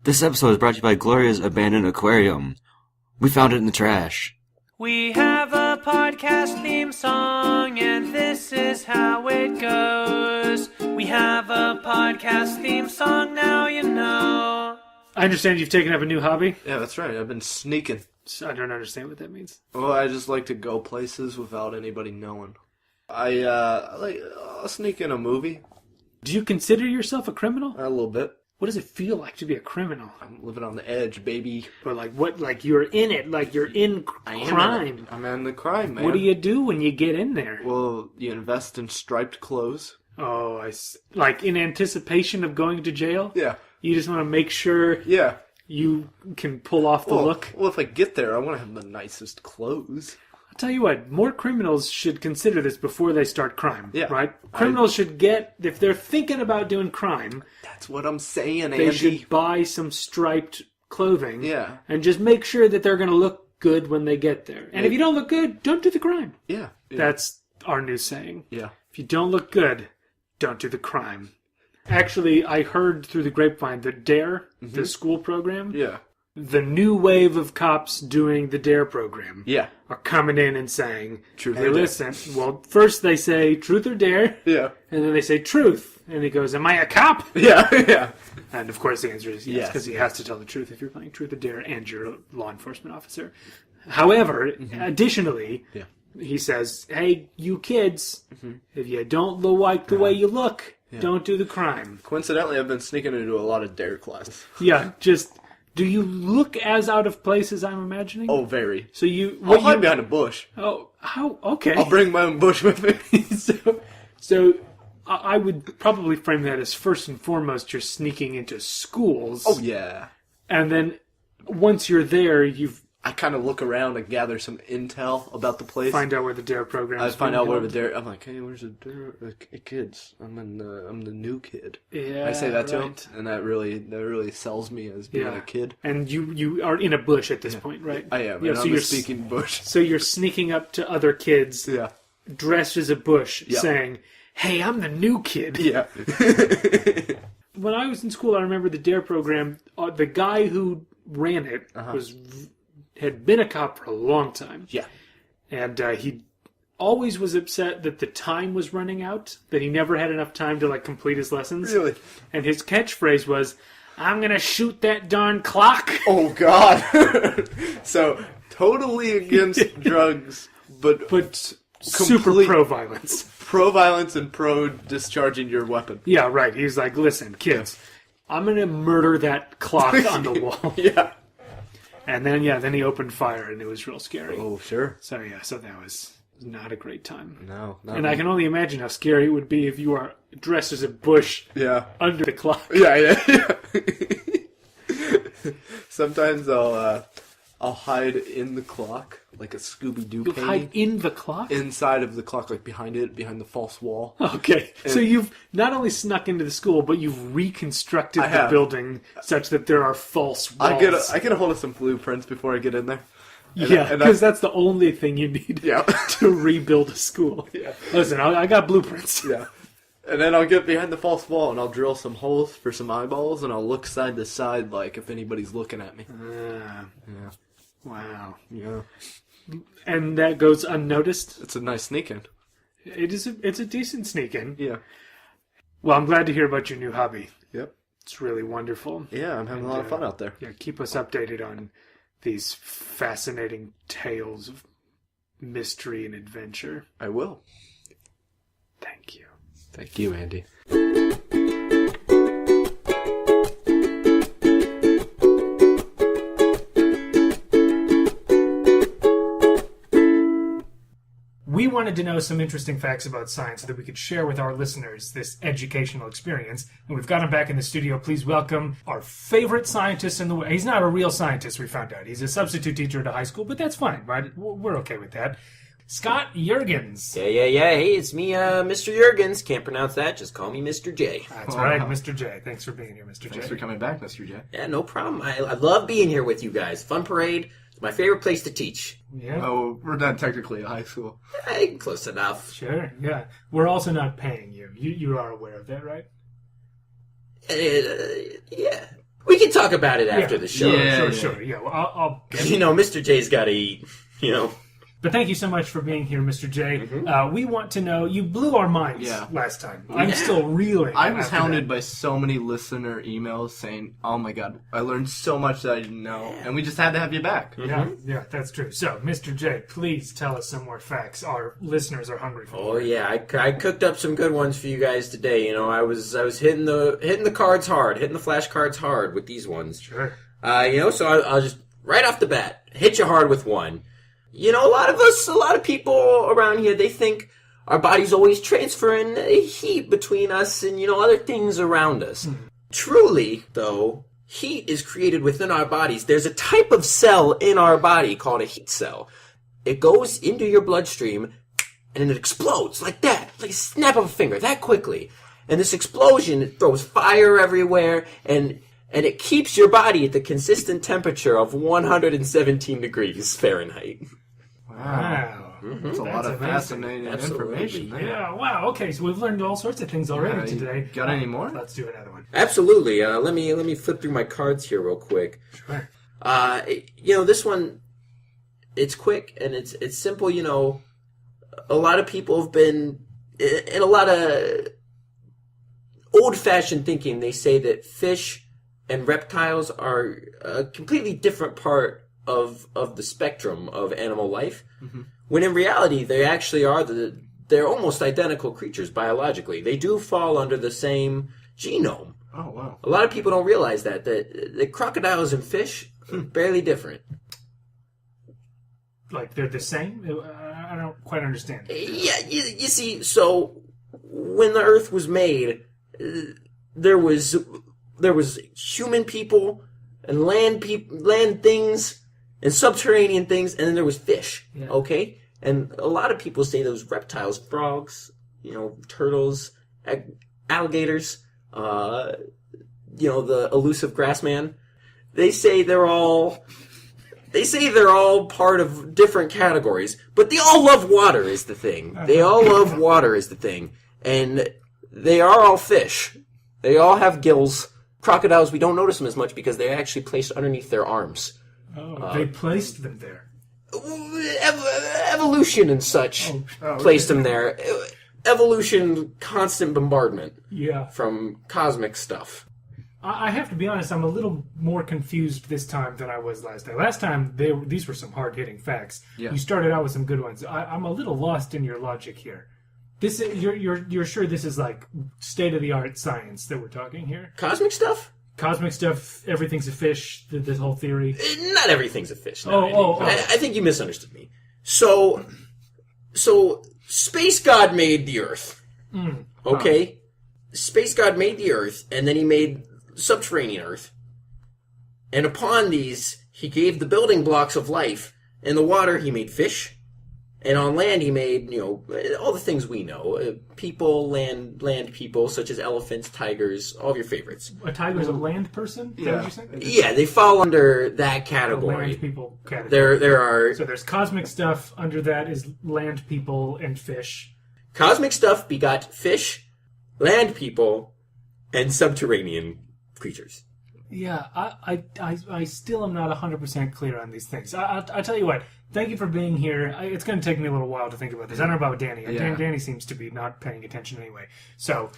This episode is brought to you by Gloria's Abandoned Aquarium. We found it in the trash. We have a podcast theme song, and this is how it goes. We have a podcast theme song, now you know. I understand you've taken up a new hobby. Yeah, that's right. I've been sneaking. I don't understand what that means. Well, I just like to go places without anybody knowing. I'll sneak in a movie. Do you consider yourself a criminal? A little bit. What does it feel like to be a criminal? I'm living on the edge, baby. Or like what? Like you're in it? Like you're in crime? I'm in the crime, man. What do you do when you get in there? Well, you invest in striped clothes. Oh, like in anticipation of going to jail? Yeah. You just want to make sure Yeah. you can pull off the look? Well, if I get there, I want to have the nicest clothes. I'll tell you what, more criminals should consider this before they start crime. Yeah. Right? Criminals should get, if they're thinking about doing crime, That's what I'm saying, Andy. they should buy some striped clothing. Yeah. And just make sure that they're going to look good when they get there. And if you don't look good, don't do the crime. Yeah. That's our new saying. Yeah. If you don't look good, don't do the crime. Actually, I heard through the grapevine that DARE, the school program, Yeah. the new wave of cops doing the DARE program, Yeah. are coming in and saying, Truth hey, or dare. listen, well, first they say truth or dare, Yeah. and then they say truth. And he goes, am I a cop? Yeah. Yeah. And of course the answer is yes, Yes. because he has to tell the truth if you're playing truth or dare and you're a law enforcement officer. However, additionally, Yeah. he says, hey, you kids, if you don't look like the way you look, don't do the crime. Coincidentally, I've been sneaking into a lot of DARE classes. Yeah, just, do you look as out of place as I'm imagining? Oh, very. So you... I'll hide behind a bush. Oh, how? Okay. I'll bring my own bush with me. So I would probably frame that as first and foremost you're sneaking into schools. Oh, yeah. And then once you're there, you've I kind of look around and gather some intel about the place. find out where the DARE program is. I find out where the held. DARE... I'm like, hey, where's the DARE kids? I'm the new kid. Yeah, I say that to him, right. and that really sells me as being a kid. And you are in a bush at this point, right? I am, Yeah, and so I'm you're a speaking bush. So you're sneaking up to other kids Yeah. dressed as a bush, Yeah. saying, hey, I'm the new kid. Yeah. When I was in school, I remember the DARE program, the guy who ran it had been a cop for a long time. Yeah. And he always was upset that the time was running out, that he never had enough time to like complete his lessons. Really? And his catchphrase was, I'm going to shoot that darn clock. Oh, God. So, totally against drugs, but super complete- pro-violence. pro-violence and pro-discharging your weapon. Yeah, right. He's like, listen, kids, I'm going to murder that clock on the wall. Yeah. And then he opened fire, and it was real scary. Oh, sure. So that was not a great time. No. And I can only imagine how scary it would be if you are dressed as a bush Yeah. under the clock. Yeah. Sometimes I'll hide in the clock, like a Scooby-Doo You painting. hide in the clock? Inside of the clock, like behind the false wall. Okay. So you've not only snuck into the school, but you've reconstructed the have. building such that there are false walls. I get a hold of some blueprints before I get in there. Yeah, and because that's the only thing you need Yeah. to rebuild a school. Yeah. Listen, I got blueprints. Yeah. And then I'll get behind the false wall and I'll drill some holes for some eyeballs and I'll look side to side like if anybody's looking at me. Yeah. Wow. Yeah. And that goes unnoticed? It's a nice sneak in. It's a decent sneak in. Yeah. Well, I'm glad to hear about your new hobby. Yep. It's really wonderful. Yeah, I'm having a lot of fun out there. Yeah, keep us updated on these fascinating tales of mystery and adventure. I will. Thank you. Thank you, Andy. We wanted to know some interesting facts about science so that we could share with our listeners this educational experience. And we've got him back in the studio. Please welcome our favorite scientist in the world. He's not a real scientist, we found out. He's a substitute teacher at a high school, but that's fine, right? We're okay with that. Scott Jurgens. Yeah. Hey, it's me, Mr. Jurgens. Can't pronounce that. Just call me Mr. J. That's right, Mr. J. Thanks for being here, Mr. J. Thanks for coming back, Mr. J. Yeah, no problem. I love being here with you guys. Fun parade. It's my favorite place to teach. Yeah, Oh, we're not technically at high school. Hey, close enough. sure. Yeah. We're also not paying you. You are aware of that, right? Yeah. We can talk about it after the show. Sure. Yeah, well, I'll get it. Mr. J's got to eat. But thank you so much for being here, Mr. J. We want to know, you blew our minds last time. I'm still reeling. I was after hounded that. by so many listener emails saying, "Oh my god, I learned so much that I didn't know," and we just had to have you back. Yeah, that's true. So, Mr. J, please tell us some more facts. Our listeners are hungry for more. Oh yeah, I cooked up some good ones for you guys today. I was hitting the cards hard, hitting the flashcards hard with these ones. Sure. So I'll just right off the bat hit you hard with one. A lot of people around here, they think our body's always transferring heat between us and, other things around us. Truly, though, heat is created within our bodies. There's a type of cell in our body called a heat cell. It goes into your bloodstream and it explodes like that, like a snap of a finger, that quickly. And this explosion, it throws fire everywhere and it keeps your body at the consistent temperature of 117 degrees Fahrenheit. Wow. That's a lot of amazing. fascinating information there. Yeah, wow. Okay, so we've learned all sorts of things already today. Got any more? Let's do another one. Absolutely. Let me flip through my cards here real quick. Sure. This one, it's quick and it's simple. A lot of people have been in a lot of old-fashioned thinking. They say that fish and reptiles are a completely different part of the spectrum of animal life, when in reality they actually are they're almost identical creatures biologically. They do fall under the same genome. Oh wow! A lot of people don't realize that the crocodiles and fish barely different. Like they're the same? I don't quite understand. Yeah, you see, so when the Earth was made, there was human people and land things and subterranean things, and then there was fish. Yeah. Okay, and a lot of people say those reptiles, frogs, turtles, alligators, the elusive grassman. They say they're all part of different categories, but they all love water is the thing. They all love water is the thing, and they are all fish. They all have gills. Crocodiles, we don't notice them as much because they're actually placed underneath their arms. Oh, they placed them there. Evolution and such placed them there. Evolution, constant bombardment Yeah. from cosmic stuff. I have to be honest, I'm a little more confused this time than I was last time. Last time, these were some hard-hitting facts. Yeah. You started out with some good ones. I'm a little lost in your logic here. This you're sure this is like state-of-the-art science that we're talking here? Cosmic stuff? Cosmic stuff, everything's a fish, this whole theory. Not everything's a fish. No, Oh. I think you misunderstood me. So Space God made the Earth. Okay? Space God made the Earth, and then he made subterranean Earth. And upon these, he gave the building blocks of life. In the water, he made fish. And on land, he made, all the things we know. People, land people, such as elephants, tigers, all of your favorites. A tiger's a land person? Is that what you're saying? Yeah, they fall under that category. Land people category. There are... So there's cosmic stuff. Under that is land people and fish. Cosmic stuff begot fish, land people, and subterranean creatures. Yeah, I still am not 100% clear on these things. I'll tell you what. Thank you for being here. It's going to take me a little while to think about this. I don't know about Danny. Yeah. Danny seems to be not paying attention anyway. So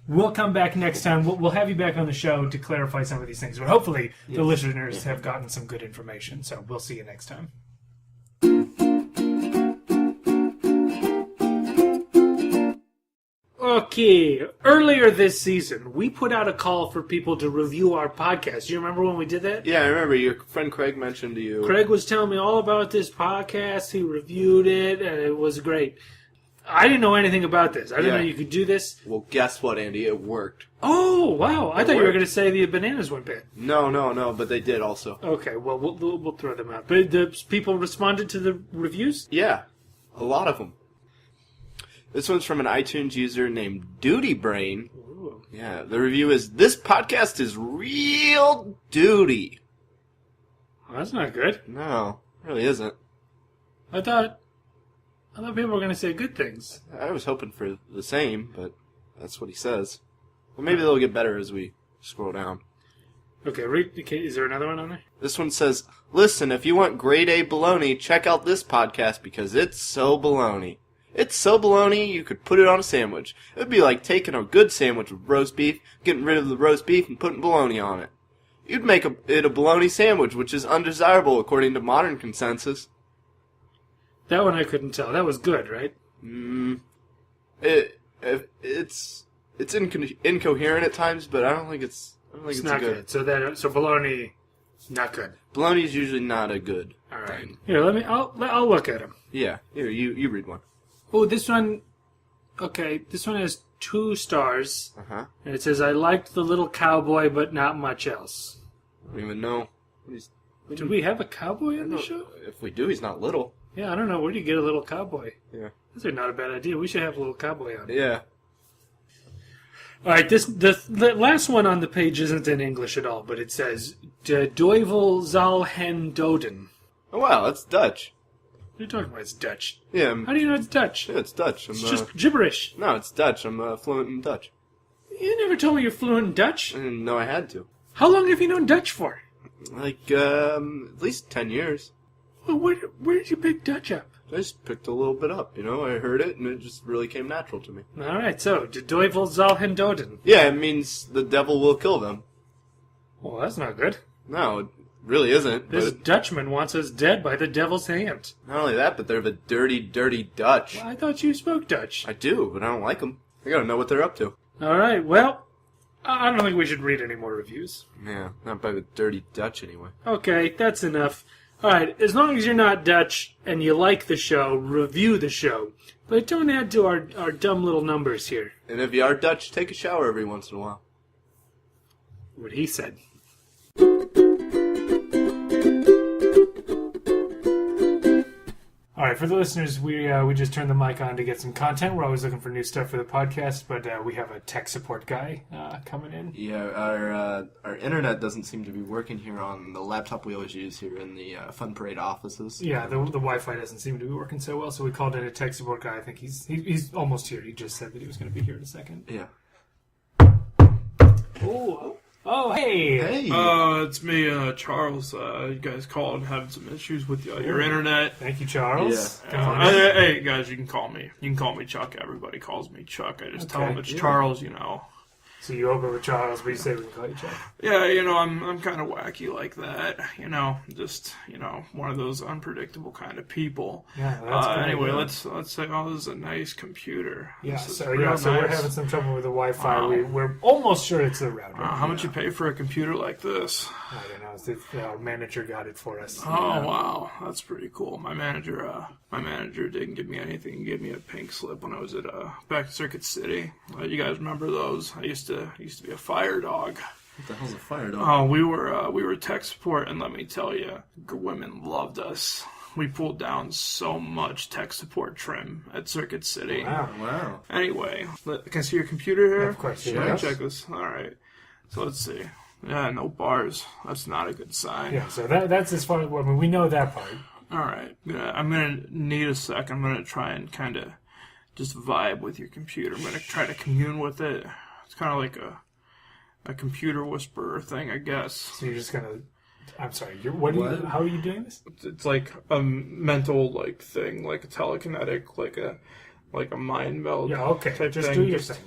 we'll come back next time. We'll have you back on the show to clarify some of these things. But hopefully the listeners have gotten some good information. So we'll see you next time. Okay, earlier this season, we put out a call for people to review our podcast. Do you remember when we did that? Yeah, I remember your friend Craig mentioned to you. Craig was telling me all about this podcast. He reviewed it, and it was great. I didn't know anything about this. I didn't know you could do this. Well, guess what, Andy? It worked. Oh, wow. I thought you were going to say the bananas went bad. No, but they did also. Okay, well, we'll throw them out. But the people responded to the reviews? Yeah, a lot of them. This one's from an iTunes user named Duty Brain. Ooh. Yeah, the review is, "This podcast is real duty." Well, that's not good. No, it really isn't. I thought people were going to say good things. I was hoping for the same, but that's what he says. Well, maybe they'll get better as we scroll down. Okay, read. Okay, is there another one on there? This one says, listen, if you want grade A baloney, check out this podcast because it's so baloney. It's so baloney you could put it on a sandwich. It would be like taking a good sandwich with roast beef, getting rid of the roast beef, and putting baloney on it. You'd make it a bologna sandwich, which is undesirable according to modern consensus. That one I couldn't tell. That was good, right? It's incoherent at times, but I don't think it's not good. good. So bologna, not good. Bologna is usually not a good All right. thing. Here, I'll look at them. Yeah, here you read one. Oh, this one. Okay, this one has 2 stars, Uh-huh. and it says, "I liked the little cowboy, but not much else." I don't even know. Do we have a cowboy on the show? If we do, he's not little. Yeah, I don't know. Where do you get a little cowboy? Yeah. That's not a bad idea. We should have a little cowboy on. Yeah. All right, the last one on the page isn't in English at all, but it says De Duivel zal hen doden. Oh wow, that's Dutch. What are you talking about? It's Dutch. Yeah. How do you know it's Dutch? Yeah, it's Dutch. It's just gibberish. No, it's Dutch. I'm fluent in Dutch. You never told me you're fluent in Dutch. I didn't know I had to. How long have you known Dutch for? Like, at least 10 years. Well, where did you pick Dutch up? I just picked a little bit up, I heard it, and it just really came natural to me. All right, so De Duivel zal hen doden. Yeah, it means the devil will kill them. Well, that's not good. No, it really isn't. This But Dutchman wants us dead by the devil's hand. not only that, but they're the dirty, dirty Dutch. Well, I thought you spoke Dutch. I do, but I don't like them. I gotta know what they're up to. All right, well, I don't think we should read any more reviews. Yeah, not by the dirty Dutch anyway. Okay, that's enough. All right, as long as you're not Dutch and you like the show, review the show. But don't add to our dumb little numbers here. And if you are Dutch, take a shower every once in a while. What he said. All right, for the listeners, we just turned the mic on to get some content. We're always looking for new stuff for the podcast, but we have a tech support guy coming in. Yeah, our internet doesn't seem to be working here on the laptop we always use here in the Fun Parade offices. Yeah, the Wi-Fi doesn't seem to be working so well, so we called in a tech support guy. I think he's almost here. He just said that he was going to be here in a second. Yeah. Oh, hey! Hey! It's me, Charles. You guys called and having some issues with your internet. Thank you, Charles. Yeah. Come on in. Hey, guys, you can call me Chuck. Everybody calls me Chuck. I just tell them it's Charles, So you open with Charles, but you say we can call you Chuck. Yeah, I'm kind of wacky like that. Just one of those unpredictable kind of people. Yeah, that's cool. Anyway, let's say, this is a nice computer. Yeah, This is so real we're nice. having some trouble with the Wi-Fi. We're almost sure it's the router. How much you pay for a computer like this? I don't know. Our manager got it for us. Oh wow, that's pretty cool. My manager didn't give me anything. He gave me a pink slip when I was at back at Circuit City. You guys remember those? I used to be a fire dog. What the hell's a fire dog? Oh, we were tech support, and let me tell you, women loved us. We pulled down so much tech support trim at Circuit City. Wow. Anyway, can I see your computer here? Yeah, of course, Let me yes. check this. All right. So let's see. Yeah, no bars. That's not a good sign. Yeah, so that's as far as we know that part. All right. I'm going to need a sec. I'm going to try and kind of just vibe with your computer. I'm going to try to commune with it. It's kind of like a computer whisperer thing, I guess. So you're just gonna. I'm sorry. How are you doing this? It's like a mental thing, like a telekinetic, like a mind meld. Yeah. Okay. Type Just thing. do your thing.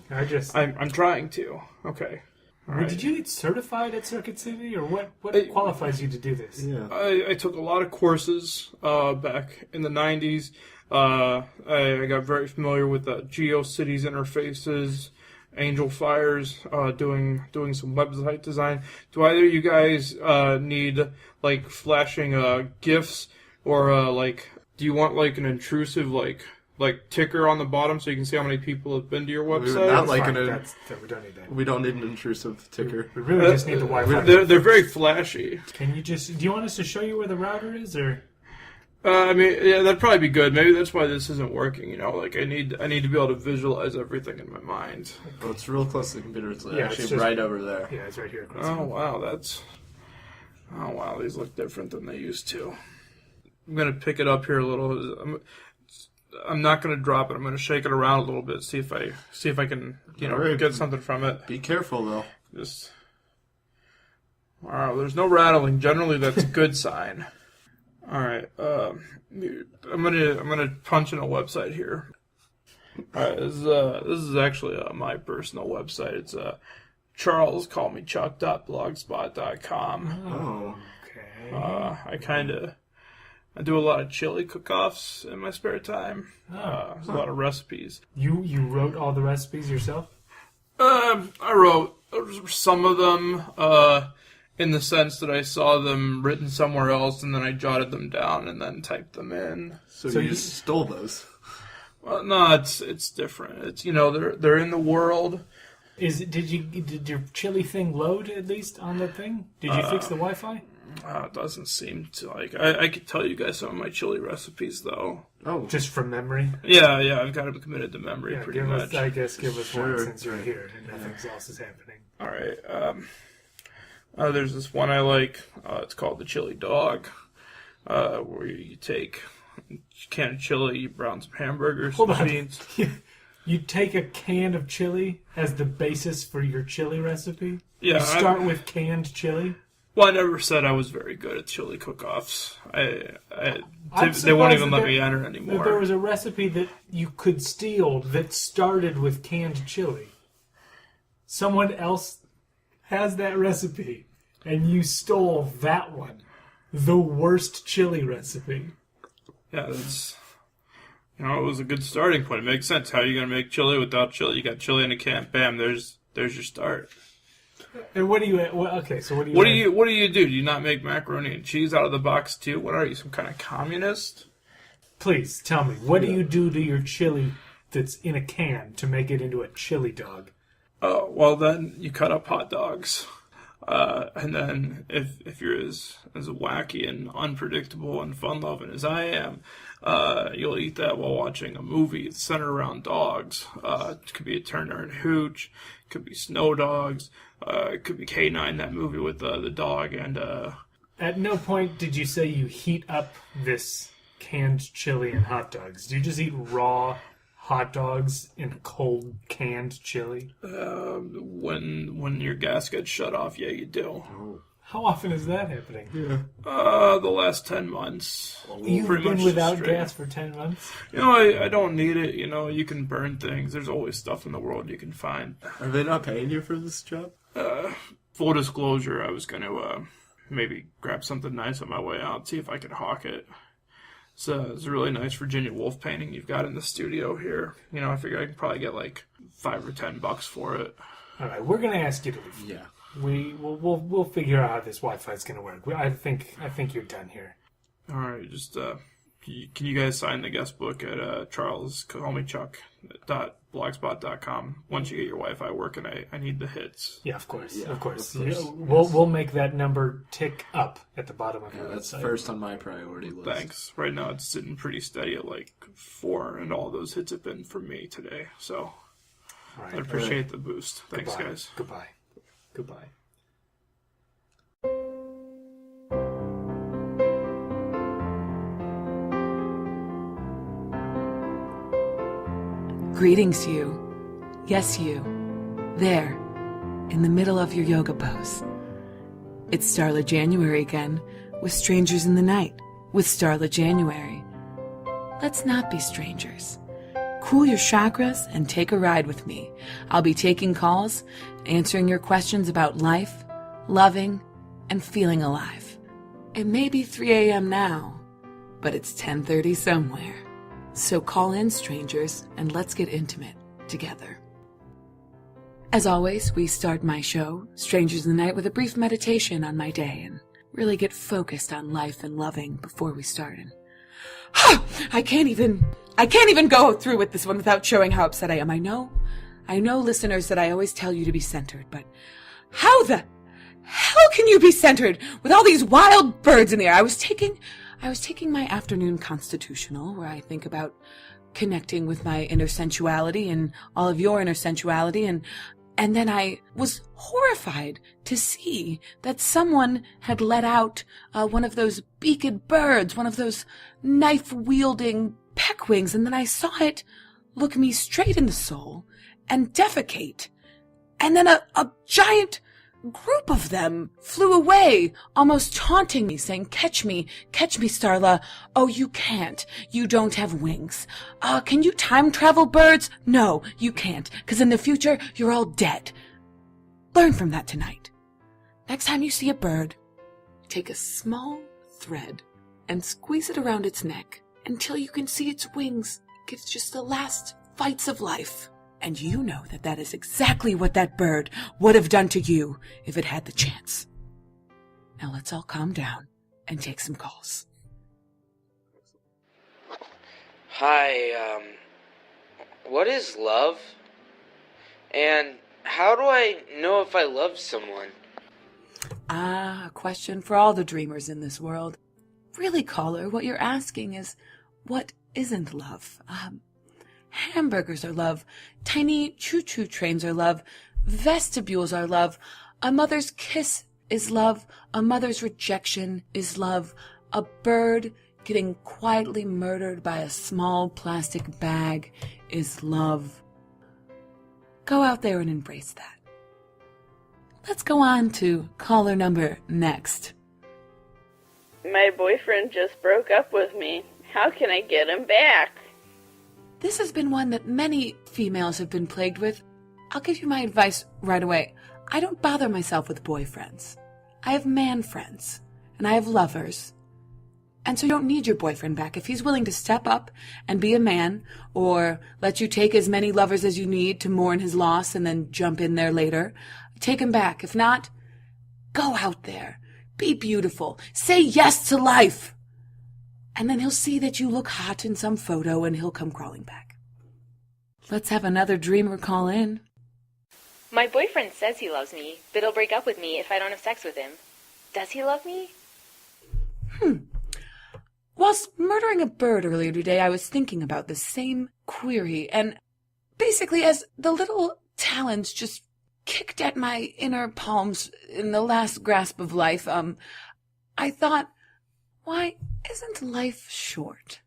I'm trying to. Okay. All right. Did you get certified at Circuit City, or what qualifies you to do this? Yeah. I took a lot of courses back in the 90s. I got very familiar with GeoCities interfaces, Angel Fires, doing some website design. Do either of you guys need flashing GIFs, or do you want an intrusive ticker on the bottom so you can see how many people have been to your website? Not Fine, we don't need that. We don't need an intrusive ticker. We really just need the Wi-Fi. They're very flashy. Can you do you want us to show you where the router is, or? Yeah, that'd probably be good. Maybe that's why this isn't working. I need to be able to visualize everything in my mind. Well, it's real close to the computer. It's Yeah, actually it's just- right over there. Yeah, it's right here. Oh wow, these look different than they used to. I'm gonna pick it up here a little. I'm not gonna drop it. I'm gonna shake it around a little bit. See if I can All right. get something from it. Be careful though. Just There's no rattling. Generally, that's a good sign. All right. I'm gonna punch in a website here. All right. This is actually my personal website. It's charlescallmechuck.blogspot.com. Oh. Okay. I do a lot of chili cook-offs in my spare time. There's a lot of recipes. You wrote all the recipes yourself? I wrote some of them in the sense that I saw them written somewhere else, and then I jotted them down and then typed them in. So you just stole those. Well, no, it's different. It's they're in the world. Did your chili thing load at least on the thing? Did you fix the Wi-Fi? It doesn't seem to like. I could tell you guys some of my chili recipes though. Oh, just from memory? Yeah, I've got them committed to memory pretty much. Give us one since you're here and nothing else is happening. All right. There's this one I like. It's called the chili dog, where you take a can of chili, you brown some hamburgers, some beans. You take a can of chili as the basis for your chili recipe? Yeah. You start with canned chili? Well, I never said I was very good at chili cook-offs. They won't even let me enter anymore. There was a recipe that you could steal that started with canned chili. Someone else has that recipe, and you stole that one. The worst chili recipe. Yeah, that's... it was a good starting point. It makes sense. How are you going to make chili without chili? You got chili in a can. Bam, there's your start. And what do you? So what do you? What do you do? Do you not make macaroni and cheese out of the box too? What are you, some kind of communist? Please tell me. What do you do to your chili that's in a can to make it into a chili dog? Oh, well then you cut up hot dogs, and then if you're as wacky and unpredictable and fun-loving as I am, you'll eat that while watching a movie centered around dogs. It could be a Turner and Hooch, it could be Snow Dogs, it could be K9, that movie with the dog and... At no point did you say you heat up this canned chili and hot dogs. Do you just eat raw hot dogs in cold canned chili? When your gas gets shut off, yeah, you do. How often is that happening? Yeah. The last 10 months. You've been without gas for 10 months? I don't need it. You can burn things. There's always stuff in the world you can find. Are they not paying you for this job? Full disclosure, I was going to maybe grab something nice on my way out, see if I could hawk it. So it's a really nice Virginia Woolf painting you've got in the studio here. I figure I can probably get like $5 or $10 for it. All right, we're going to ask you to leave. Yeah. We'll figure out how this Wi-Fi is going to work. I think you're done here. All right, just can you guys sign the guest book at charlescallmechuck.blogspot.com once you get your Wi-Fi working? I need the hits. Yeah, of course. Yeah, of course. of course. We'll make that number tick up at the bottom of your that's website. first on my priority list. Thanks. Right now it's sitting pretty steady at like 4, and all those hits have been from me today. So All right. I appreciate the boost. Thanks, Goodbye. guys. Goodbye. Goodbye. Greetings, you. Yes, you. There, in the middle of your yoga pose. It's Starla January again, with Strangers in the Night, with Starla January. Let's not be strangers. Cool your chakras and take a ride with me. I'll be taking calls, answering your questions about life, loving, and feeling alive. It may be 3 a.m. now, but it's 10:30 somewhere. So call in, strangers, and let's get intimate together. As always, we start my show, Strangers in the Night, with a brief meditation on my day and really get focused on life and loving before we start. And I can't even go through with this one without showing how upset I am. I know, listeners, that I always tell you to be centered, but how the hell can you be centered with all these wild birds in the air? I was taking my afternoon constitutional, where I think about connecting with my inner sensuality and all of your inner sensuality, and then I was horrified to see that someone had let out one of those beaked birds, one of those knife-wielding peckwings, and then I saw it look me straight in the soul and defecate. And then a giant group of them flew away, almost taunting me, saying, catch me, Starla. Oh, you can't. You don't have wings. Can you time travel, birds? No, you can't, because in the future, you're all dead. Learn from that tonight. Next time you see a bird, take a small thread and squeeze it around its neck until you can see its wings give just the last fights of life. And you know that that is exactly what that bird would have done to you if it had the chance. Now let's all calm down and take some calls. Hi, what is love? And how do I know if I love someone? A question for all the dreamers in this world. Really, caller, what you're asking is, what isn't love? Hamburgers are love. Tiny choo-choo trains are love. Vestibules are love. A mother's kiss is love. A mother's rejection is love. A bird getting quietly murdered by a small plastic bag is love. Go out there and embrace that. Let's go on to caller number next. My boyfriend just broke up with me. How can I get him back? This has been one that many females have been plagued with. I'll give you my advice right away. I don't bother myself with boyfriends. I have man friends, and I have lovers. And so you don't need your boyfriend back. If he's willing to step up and be a man, or let you take as many lovers as you need to mourn his loss and then jump in there later, take him back. If not, go out there. Be beautiful. Say yes to life. And then he'll see that you look hot in some photo and he'll come crawling back. Let's have another dreamer call in. My boyfriend says he loves me, but he'll break up with me if I don't have sex with him. Does he love me? Whilst murdering a bird earlier today, I was thinking about the same query, and basically as the little talons just kicked at my inner palms in the last grasp of life, I thought, why isn't life short?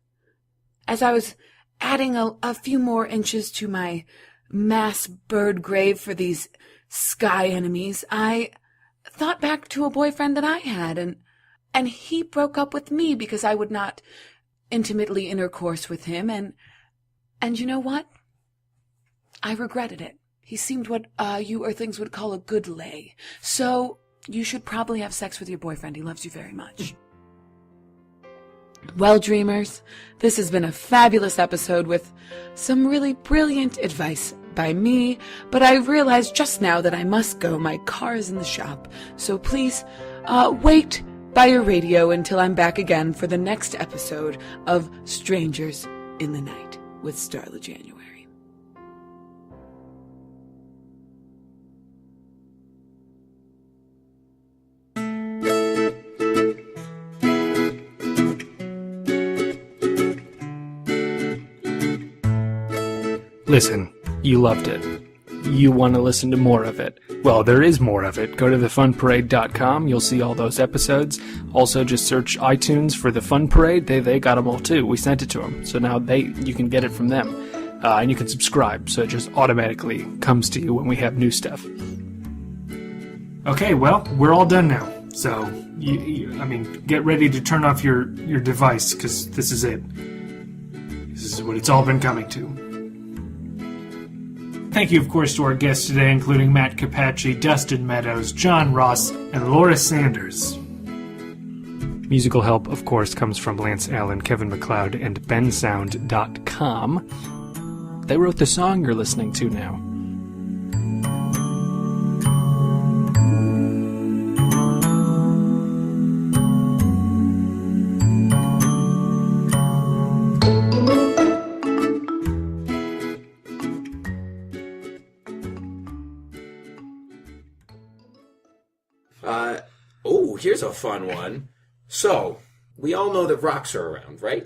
As I was adding a few more inches to my mass bird grave for these sky enemies, I thought back to a boyfriend that I had, and he broke up with me because I would not intimately intercourse with him, and you know what? I regretted it. He seemed what you Earthlings would call a good lay. So you should probably have sex with your boyfriend. He loves you very much. Well, dreamers, this has been a fabulous episode with some really brilliant advice by me, but I realized just now that I must go. My car is in the shop, so please wait by your radio until I'm back again for the next episode of Strangers in the Night with Starla January. Listen, you loved it. You want to listen to more of it. Well, there is more of it. Go to thefunparade.com. You'll see all those episodes. Also, just search iTunes for The Fun Parade. They got them all, too. We sent it to them. So now you can get it from them. And you can subscribe, so it just automatically comes to you when we have new stuff. Okay, well, we're all done now. So, get ready to turn off your device, because this is it. This is what it's all been coming to. Thank you, of course, to our guests today, including Matt Capacci, Dustin Meadows, John Ross, and Laura Sanders. Musical help, of course, comes from Lance Allen, Kevin MacLeod, and bensound.com. They wrote the song you're listening to now. Here's a fun one. So, we all know that rocks are around, right?